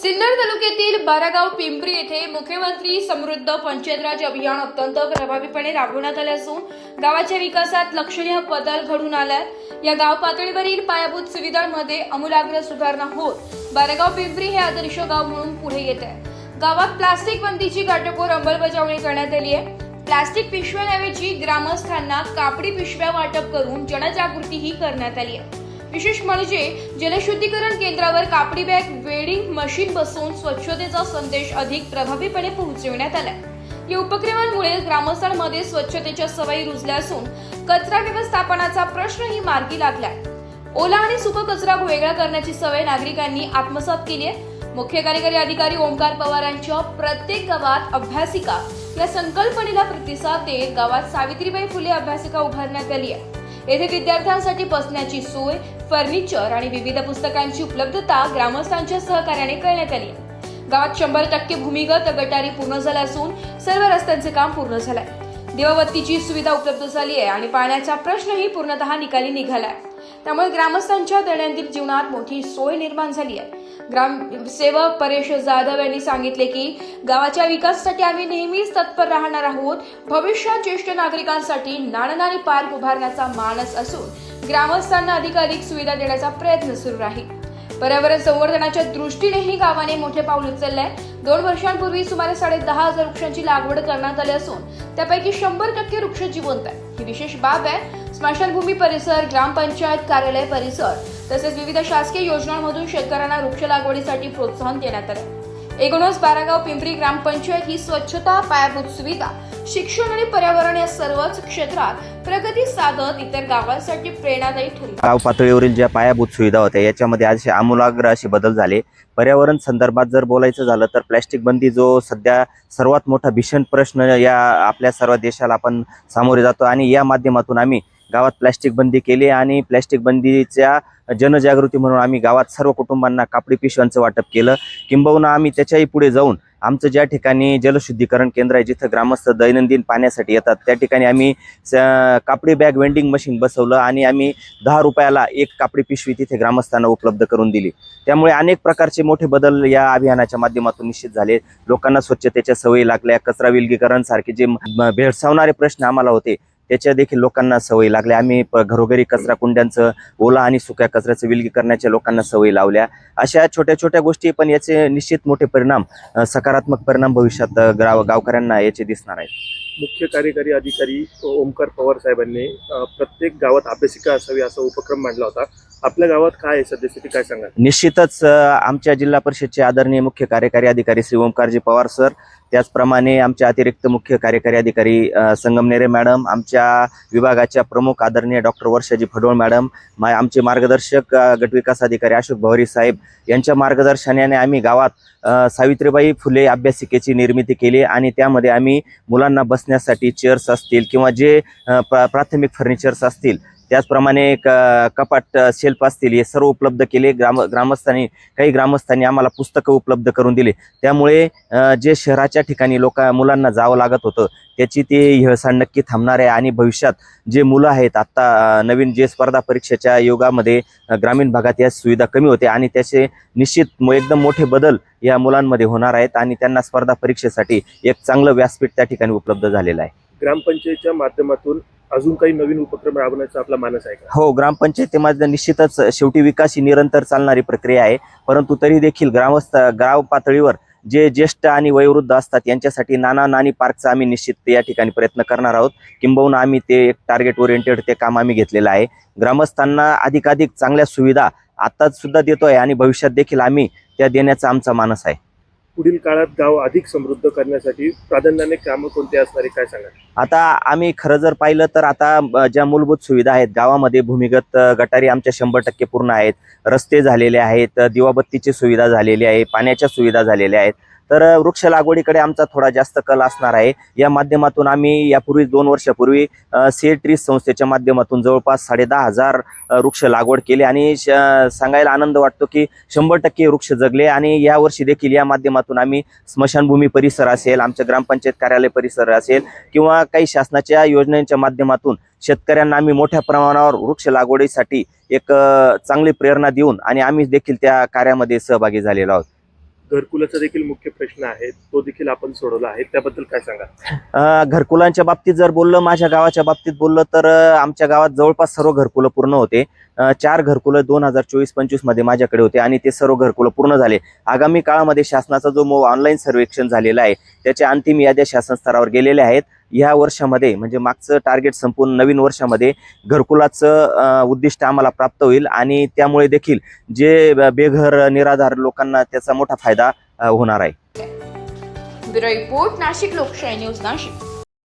सिन्नर तालुक्यातील बारागाव पिंपरी येथे मुख्यमंत्री समृद्ध पंचायत राज अभियान अत्यंत प्रभावीपणे राबवण्यात आले असून गावाच्या विकासात लक्षणीय बदल घडून आलाय। या गाव पातळीवरील पायाभूत सुविधांमध्ये आमूलाग्र सुधारणा होत बारागाव पिंपरी हे आदर्श गाव म्हणून पुढे येत आहे। गावात प्लास्टिक बंदीची काटेकोर अंमलबजावणी करण्यात आली आहे। प्लास्टिक पिशव्यांऐवजी ग्रामस्थांना कापडी पिशव्या वाटप करून जनजागृतीही करण्यात आली आहे। विशेष म्हणजे जलशुद्धीकरण केंद्रावर कापडी बॅग वेडिंग मशीन बसवून स्वच्छतेचा संदेश अधिक प्रभावीपणे पोहोचविण्यात आला। या उपक्रमांमुळे ग्रामस्थांमध्ये स्वच्छतेच्या सवयी रुजल्या असून कचरा व्यवस्थापनाचा प्रश्नही मार्गी लागलाय। ओला आणि सुका कचरा वेगळा करण्याची सवय नागरिकांनी आत्मसात केली आहे। मुख्य कार्यकारी अधिकारी ओमकार पवार यांच्या प्रत्येक गावात अभ्यासिका या संकल्पनेला प्रतिसाद देत गावात सावित्रीबाई फुले अभ्यासिका उभारण्यात आली आहे। येथे विद्यार्थ्यांसाठी बसण्याची सोय, फर्निचर आणि विविध पुस्तकांची उपलब्धता ग्रामस्थांच्या सहकार्याने करण्यात आली आहे। गावात 100% भूमिगत गटारी पूर्ण झाल्या असून सर्व रस्त्यांचे काम पूर्ण झालंय। दिवाबत्तीची सुविधा उपलब्ध झाली आहे आणि पाण्याचा प्रश्नही पूर्णतः निकाली निघालाय। त्यामुळे ग्रामस्थांच्या दैनंदिन जीवनात मोठी सोय निर्माण झाली आहे। ग्रामसेवक परेश जाधव यांनी सांगितले की गावाच्या विकासासाठी आम्ही नेहमीच तत्पर राहणार आहोत। भविष्यात ज्येष्ठ नागरिकांसाठी नाननानी पार्क उभारण्याचा मानस असून ग्रामस्थांना अधिकाधिक सुविधा देण्याचा प्रयत्न सुरू राहील। पर्यावरण संवर्धनाच्या दृष्टीनेही गावाने मोठे पाऊल उचलले। 2 वर्षांपूर्वी सुमारे 10,500 वृक्षांची लागवड करण्यात आली असून त्यापैकी 100% वृक्ष जिवंत आहे। ही विशेष बाब आहे। स्मशानभूमी परिसर, ग्रामपंचायत कार्यालय परिसर तसेच विविध शासकीय योजनांमधून शेतकऱ्यांना वृक्ष लागवडीसाठी प्रोत्साहन देण्यात आले। एकूणच बारागाव पिंपरी ग्रामपंचायत ही स्वच्छता, पायाभूत सुविधा, शिक्षण आणि पर्यावरण या सर्वच क्षेत्रात प्रगती साधत इतर गावांसाठी प्रेरणादायी ठरली। गाव पातळीवरील ज्या पायाभूत सुविधा होत्या याच्यामध्ये असे आमूलाग्र असे बदल झाले। पर्यावरण संदर्भात जर बोलायचं झालं तर प्लॅस्टिक बंदी जो सध्या सर्वात मोठा भीषण प्रश्न या आपल्या सर्व देशाला आपण सामोरे जातो आणि या माध्यमातून आम्ही गावात प्लॅस्टिक बंदी केली आणि प्लॅस्टिक बंदीच्या जनजागृती म्हणून आम्ही गावात सर्व कुटुंबांना कापडी पिशव्यांचं वाटप केलं। किंबहुना आम्ही त्याच्याही पुढे जाऊन आमचं ज्या ठिकाणी जलशुद्धीकरण केंद्र आहे जिथं ग्रामस्थ दैनंदिन पाण्यासाठी येतात त्या ठिकाणी आम्ही कापडी बॅग वेंडिंग मशीन बसवलं आणि आम्ही 10 रुपयाला एक कापडी पिशवी तिथे ग्रामस्थांना उपलब्ध करून दिली। त्यामुळे अनेक प्रकारचे मोठे बदल या अभियानाच्या माध्यमातून निश्चित झाले। लोकांना स्वच्छतेच्या सवयी लागल्या। कचरा विलगीकरण सारखे जे भेडसावणारे प्रश्न आम्हाला होते त्याच्या देखील लोकांना सवयी लागल्या। आम्ही घरोघरी कचरा कुंड्यांचं, ओला आणि सुक्या कचऱ्याचं विलगीकरणाच्या लोकांना सवयी लावल्या। अशा छोट्या छोट्या गोष्टी पण याचे निश्चित मोठे परिणाम, सकारात्मक परिणाम भविष्यात गावकऱ्यांना याचे दिसणार आहेत। मुख्य कार्यकारी अधिकारी ओमकार पवार साहेबांनी प्रत्येक गावात अभ्यासिका असावी असा उपक्रम मांडला होता। आपल्या गावात काय आहे सध्यास्थिती, काय सांगा? निश्चितच आमच्या जिल्हा परिषदचे आदरणीय मुख्य कार्यकारी अधिकारी श्री ओमकारजी पवार सर, त्याचप्रमाणे आमचे अतिरिक्त मुख्य कार्यकारी अधिकारी संगमनेरे मॅडम, आमच्या विभागाच्या प्रमुख आदरणीय डॉक्टर वर्षाजी फडवळ मॅडम, आमचे मार्गदर्शक गटविकास अधिकारी अशोक भवरी साहेब यांच्या मार्गदर्शनाने आम्ही गावात सावित्रीबाई फुले अभ्यासिकेची निर्मिती केली आणि त्यामध्ये आम्ही मुलांना बसण्यासाठी चेअर्स असतील किंवा जे प्राथमिक फर्निचर्स असतील त्याचप्रमाणे कपाट, शेल्फ असतील हे सर्व उपलब्ध केले। काही ग्रामस्थांनी आम्हाला पुस्तकं उपलब्ध करून दिली। त्यामुळे जे शहराच्या ठिकाणी मुलांना जावं लागत होतं त्याची ती हेळसांड नक्की थांबणार आहे आणि भविष्यात जे मुलं आहेत आत्ता नवीन जे स्पर्धा परीक्षेच्या युगामध्ये ग्रामीण भागात या सुविधा कमी होते आणि त्याचे निश्चित एकदम मोठे बदल या मुलांमध्ये होणार आहेत आणि त्यांना स्पर्धा परीक्षेसाठी एक चांगलं व्यासपीठ त्या ठिकाणी उपलब्ध झालेलं आहे। ग्रामपंचायतीच्या माध्यमातून अजून काही नवीन उपक्रम राबवण्याचा आपला मानस आहे का? हो, ग्रामपंचायतीमध्ये निश्चितच शेवटी विकास ही निरंतर चालणारी प्रक्रिया आहे, परंतु तरी देखील गाव पातळीवर जे ज्येष्ठ आणि वयोवृद्ध असतात यांच्यासाठी नाना पार्कचा आम्ही निश्चित या ठिकाणी प्रयत्न करणार आहोत। किंबहुना आम्ही ते एक टार्गेट ओरिएंटेड ते काम आम्ही घेतलेलं आहे। ग्रामस्थांना अधिकाधिक चांगल्या सुविधा आताच सुद्धा देतोय आणि भविष्यात देखील आम्ही त्या देण्याचा आमचा मानस आहे। पुढील काळात गाव अधिक समृद्ध करण्यासाठी प्राधान्याने कामं कोणते असणारे, काय सांगा? आता आम्ही खरं जर पाहिलं तर आता ज्या मूलभूत सुविधा आहेत गावामध्ये भूमिगत गटारी आमच्या 100% पूर्ण आहेत, रस्ते झालेले आहेत, दिवाबत्तीची सुविधा झालेली आहे, पाण्याच्या सुविधा झालेल्या आहेत। तर वृक्ष लागवडीकडे आमचा थोडा जास्त कल असणार आहे। या माध्यमातून आम्ही यापूर्वी 2 वर्षापूर्वी सेड ट्रीज संस्थेच्या माध्यमातून जवळपास 10,500 वृक्ष लागवड केली आणि सांगायला आनंद वाटतो की 100% वृक्ष जगले आणि या वर्षी देखील या माध्यमातून आम्ही स्मशानभूमी परिसर असेल, आमच्या ग्रामपंचायत कार्यालय परिसर असेल किंवा काही शासनाच्या योजनांच्या माध्यमातून शेतकऱ्यांना आम्ही मोठ्या प्रमाणावर वृक्ष लागवडीसाठी एक चांगली प्रेरणा देऊन आणि आम्ही देखील त्या कार्यामध्ये सहभागी झालेलो आहोत। घरकुलाचा देखील मुख्य प्रश्न आहे, तो देखील आपण सोडवला आहे, त्याबद्दल काय सांगा? घरकुलांच्या बाबतीत जर बोललं, माझ्या गावाच्या बाबतीत बोललं तर आमच्या गावात जवळपास सर्व घरकुलं पूर्ण होते. 4 घरकुलं 2024-25 मध्ये माझ्याकडे होते आणि ते सर्व घरकुलं पूर्ण झाले. आगामी काळामध्ये शासनाचा जो ऑनलाईन सर्वेक्षण झालेला आहे त्याच्या अंतिम याद्या शासन स्तरावर गेलेल्या आहेत. या वर्षामध्ये म्हणजे मागचं टार्गेट संपूर्ण नवीन वर्षामध्ये घरकुलाचं उद्दिष्ट आम्हाला प्राप्त होईल आणि त्यामुळे देखील जे बेघर निराधार लोकांना त्याचा मोठा फायदा होणार आहे. ब्युरो रिपोर्ट, नाशिक लोकशाही न्यूज, नाशिक.